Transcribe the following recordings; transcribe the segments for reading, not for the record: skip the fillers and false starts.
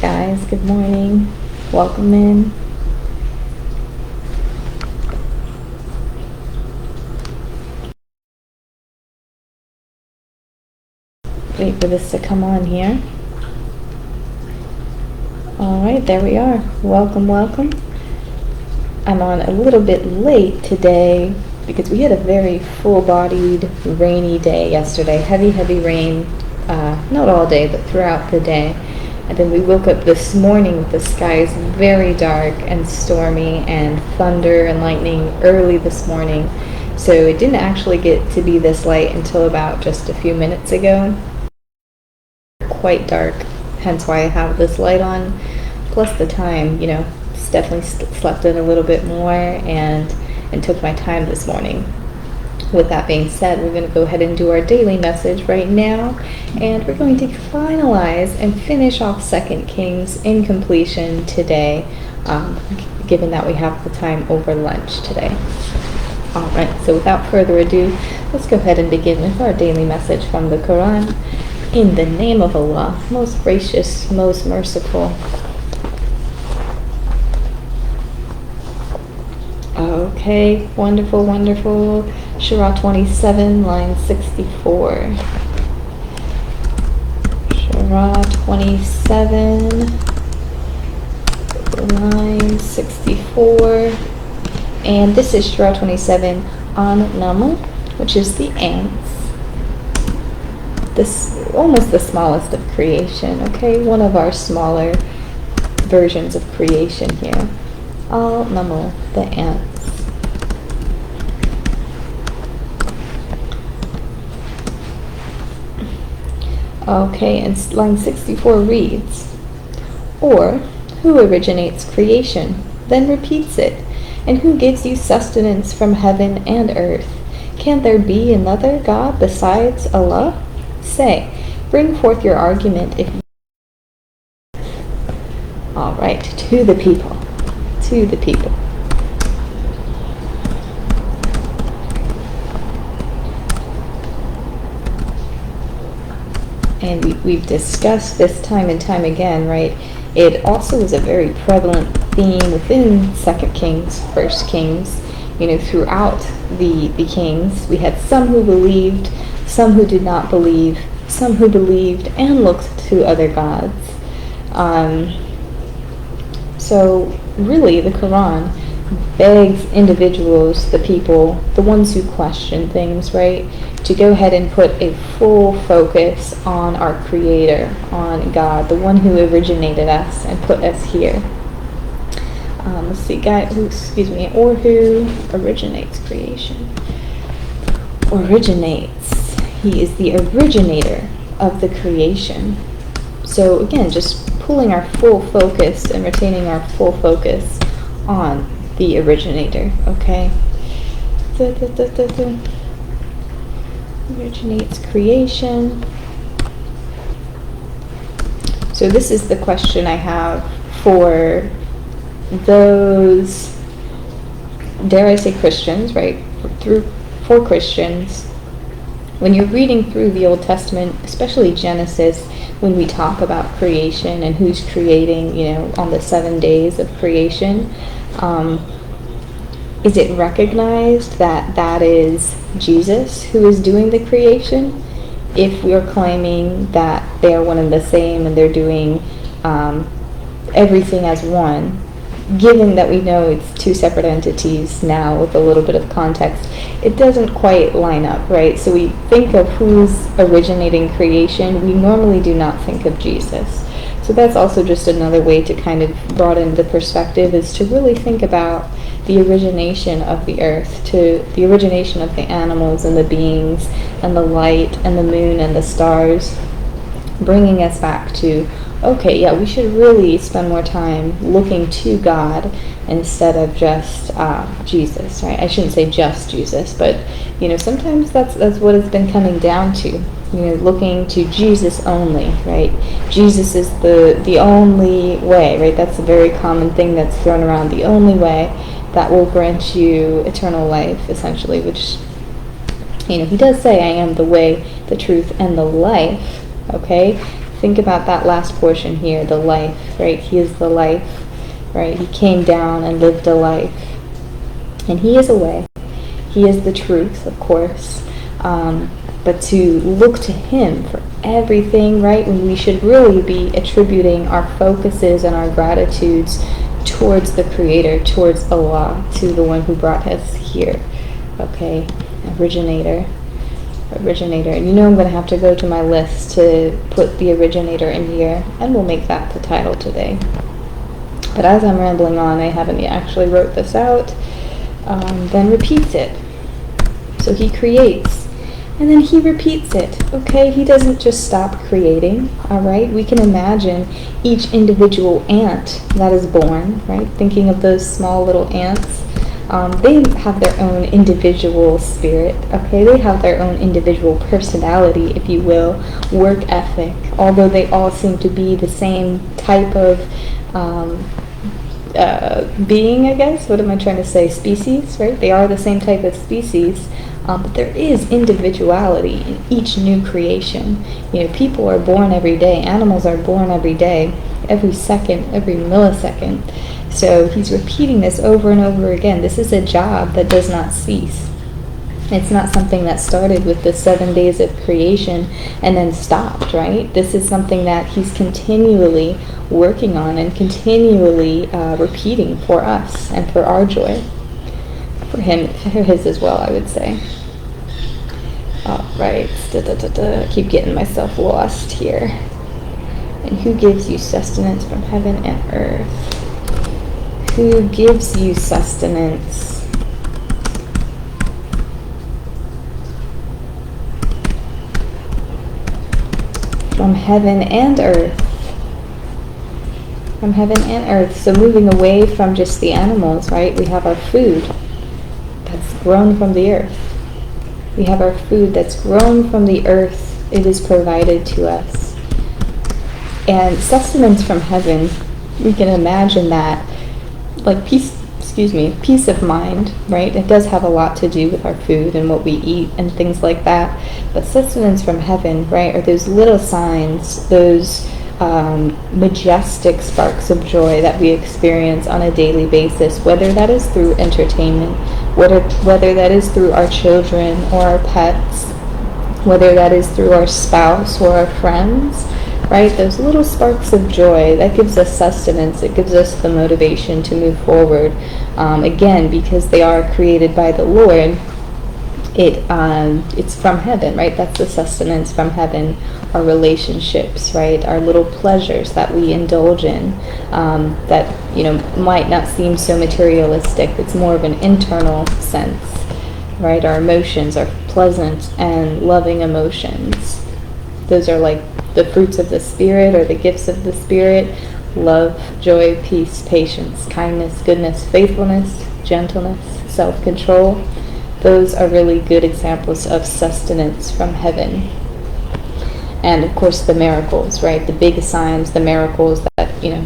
Guys, good morning. Welcome in. Wait for this to come on here. Alright, there we are. Welcome, welcome. I'm on a little bit late today because we had a very full-bodied rainy day yesterday. Heavy rain, not all day, but throughout the day. And then we woke up this morning with the skies very dark and stormy and thunder and lightning early this morning. So it didn't actually get to be this light until about just a few minutes ago. Quite dark, hence why I have this light on. Plus the time, definitely slept in a little bit more and took my time this morning. With that being said, we're going to go ahead and do our daily message right now, and we're going to finalize and finish off 2 Kings in completion today, given that we have the time over lunch today. Alright, so without further ado, let's go ahead and begin with our daily message from the Qur'an. In the name of Allah, most gracious, most merciful. Okay, wonderful, wonderful. Surah 27, line 64. Surah 27, line 64. And this is Surah 27, An-Naml, which is the ants. This almost the smallest of creation, okay? One of our smaller versions of creation here. An-Naml, the ants. Okay, and line 64 reads, or who originates creation, then repeats it, and who gives you sustenance from heaven and earth? Can there be another God besides Allah? Say, bring forth your argument if you... Alright, to the people. To the people. And we've discussed this time and time again, right? It also is a very prevalent theme within 2 Kings, 1 Kings, throughout the kings. We had some who believed, some who did not believe, some who believed and looked to other gods. So really the Quran begs individuals, the people, the ones who question things, right, to go ahead and put a full focus on our Creator, on God, the one who originated us and put us here. Let's see, or who originates creation. Originates. He is the originator of the creation. So again, just pulling our full focus and retaining our full focus on the originator, okay? Originates creation. So this is the question I have for those, dare I say Christians, right? For Christians, when you're reading through the Old Testament, especially Genesis, when we talk about creation and who's creating, on the 7 days of creation, is it recognized that is Jesus who is doing the creation? If we're claiming that they are one and the same and they're doing everything as one, given that we know it's two separate entities now with a little bit of context, it doesn't quite line up, right? So we think of who's originating creation. We normally do not think of Jesus. So that's also just another way to kind of broaden the perspective, is to really think about the origination of the earth, to the origination of the animals and the beings and the light and the moon and the stars, bringing us back to, okay, yeah, we should really spend more time looking to God instead of just Jesus, right? I shouldn't say just Jesus, but sometimes that's what it's been coming down to. Looking to Jesus only, right? Jesus is the only way, right? That's a very common thing that's thrown around. The only way that will grant you eternal life, essentially, which, he does say, I am the way, the truth, and the life, okay? Think about that last portion here, the life, right? He is the life, right? He came down and lived a life. And he is a way. He is the truth, of course. But to look to him for everything, right? When we should really be attributing our focuses and our gratitudes towards the Creator, towards Allah, to the one who brought us here. Okay? Originator. Originator. And you know I'm going to have to go to my list to put the originator in here, and we'll make that the title today. But as I'm rambling on, I haven't actually wrote this out, then repeats it. So he creates, and then he repeats it, okay? He doesn't just stop creating, all right? We can imagine each individual ant that is born, right? Thinking of those small little ants. They have their own individual spirit, okay? They have their own individual personality, if you will, work ethic, although they all seem to be the same type of being, I guess. What am I trying to say? Species, right? They are the same type of species, but there is individuality in each new creation. You know, people are born every day. Animals are born every day, every second, every millisecond. So he's repeating this over and over again. This is a job that does not cease. It's not something that started with the 7 days of creation and then stopped, right? This is something that he's continually working on and continually repeating for us and for our joy. For him, for his as well, I would say. All right. I keep getting myself lost here. And who gives you sustenance from heaven and earth? Who gives you sustenance? From heaven and earth. From heaven and earth. So moving away from just the animals, right? We have our food that's grown from the earth. We have our food that's grown from the earth. It is provided to us. And sustenance from heaven, we can imagine that like peace of mind, right? It does have a lot to do with our food and what we eat and things like that. But sustenance from heaven, right, are those little signs, those majestic sparks of joy that we experience on a daily basis, whether that is through entertainment, whether that is through our children or our pets, whether that is through our spouse or our friends, right? Those little sparks of joy, that gives us sustenance. It gives us the motivation to move forward. Again, because they are created by the Lord, it's from heaven, right? That's the sustenance from heaven. Our relationships, right? Our little pleasures that we indulge in, that, you know, might not seem so materialistic. It's more of an internal sense, right? Our emotions are pleasant and loving emotions. Those are like the fruits of the Spirit, or the gifts of the Spirit: love, joy, peace, patience, kindness, goodness, faithfulness, gentleness, self-control. Those are really good examples of sustenance from heaven. And of course the miracles, right? The big signs, the miracles that, you know,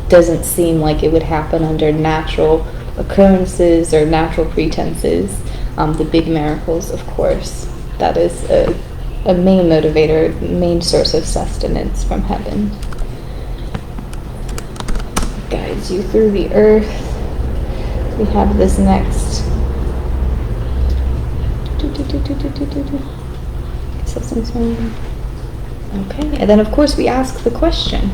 doesn't seem like it would happen under natural occurrences or natural pretenses. The big miracles, of course. That is a main motivator, main source of sustenance from heaven. Guides you through the earth. We have this next. Okay, and then of course we ask the question,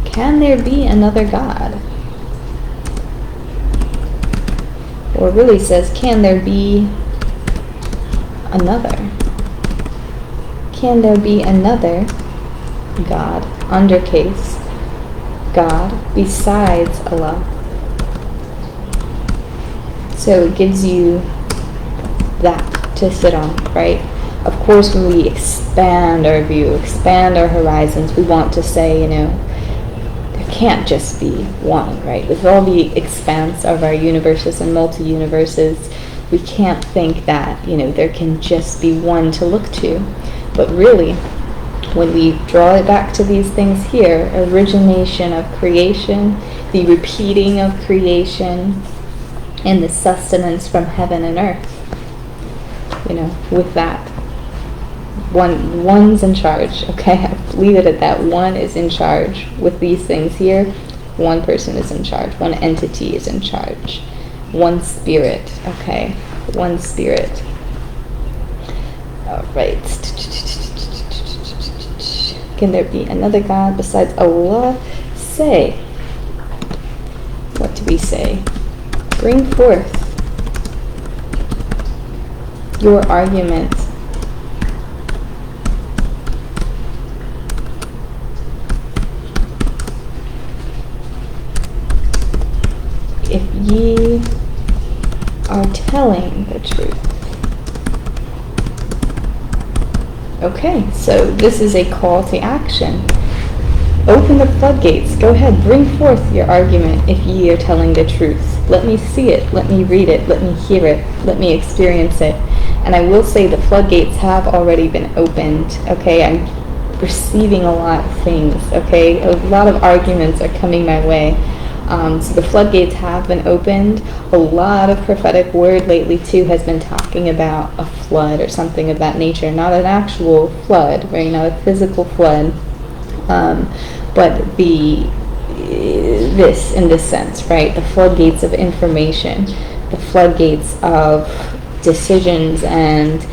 can there be another God? Or it really says, can there be another? Can there be another God, undercase, God, besides Allah? So it gives you that to sit on, right? Of course, when we expand our view, expand our horizons, we want to say, you know, there can't just be one, right? With all the expanse of our universes and multi-universes, we can't think that, you know, there can just be one to look to. But really, when we draw it back to these things here, origination of creation, the repeating of creation, and the sustenance from heaven and earth, you know, with that, One's in charge, okay? I leave it at that. One is in charge. With these things here, one person is in charge. One entity is in charge. One spirit, okay? One spirit. All right. Can there be another God besides Allah? Say. What do we say? Bring forth your argument. If ye are telling the truth. Okay, so this is a call to action. Open the floodgates. Go ahead, bring forth your argument if ye are telling the truth. Let me see it, let me read it, let me hear it, let me experience it. And I will say the floodgates have already been opened, okay? I'm receiving a lot of things, okay? A lot of arguments are coming my way. So the floodgates have been opened. A lot of prophetic word lately too has been talking about a flood or something of that nature. Not an actual flood, right? Not a physical flood, but this in this sense, right? The floodgates of information, the floodgates of decisions and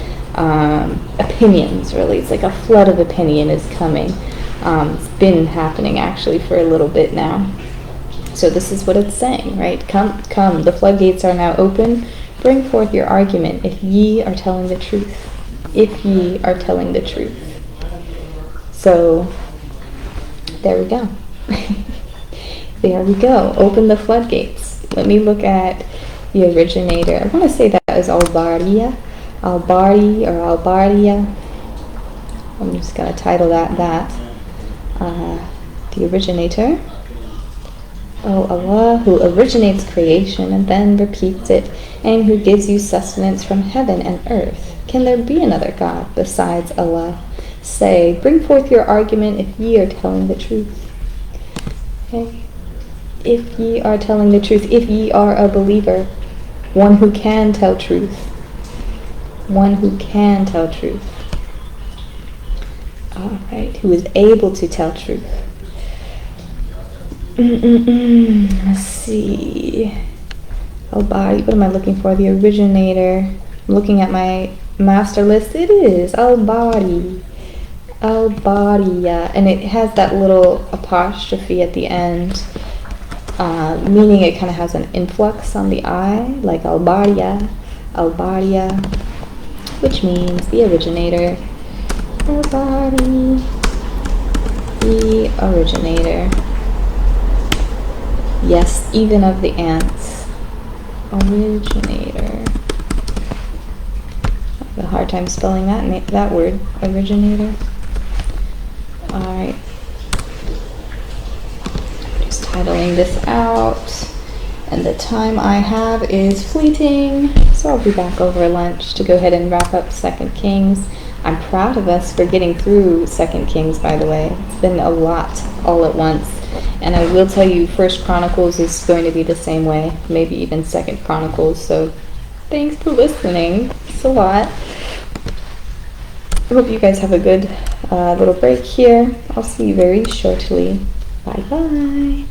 opinions. Really, it's like a flood of opinion is coming. It's been happening actually for a little bit now. So this is what it's saying, right? Come, come, the floodgates are now open. Bring forth your argument if ye are telling the truth. If ye are telling the truth. So, there we go. There we go. Open the floodgates. Let me look at the originator. I want to say that is Al-Bariya. Al-Bari or Al-Bariya. I'm just going to title that. The originator. Oh, Allah, who originates creation and then repeats it, and who gives you sustenance from heaven and earth. Can there be another God besides Allah? Say, bring forth your argument if ye are telling the truth. Okay? If ye are telling the truth, if ye are a believer, one who can tell truth. One who can tell truth. Alright, who is able to tell truth. Let's see. Al-Bari, what am I looking for? The originator. I'm looking at my master list. It is Al-Bari. Al-Bariya. And it has that little apostrophe at the end, meaning it kind of has an influx on the I, like Al-Bariya. Al-Bariya, which means the originator. Al-Bari. The originator. Yes, even of the ants. Originator. I have a hard time spelling that word. Originator. Alright. Just titling this out. And the time I have is fleeting. So I'll be back over lunch to go ahead and wrap up 2 Kings. I'm proud of us for getting through 2 Kings, by the way. It's been a lot all at once. And I will tell you, 1 Chronicles is going to be the same way, maybe even 2 Chronicles. So thanks for listening. It's a lot. I hope you guys have a good little break here. I'll see you very shortly. Bye-bye.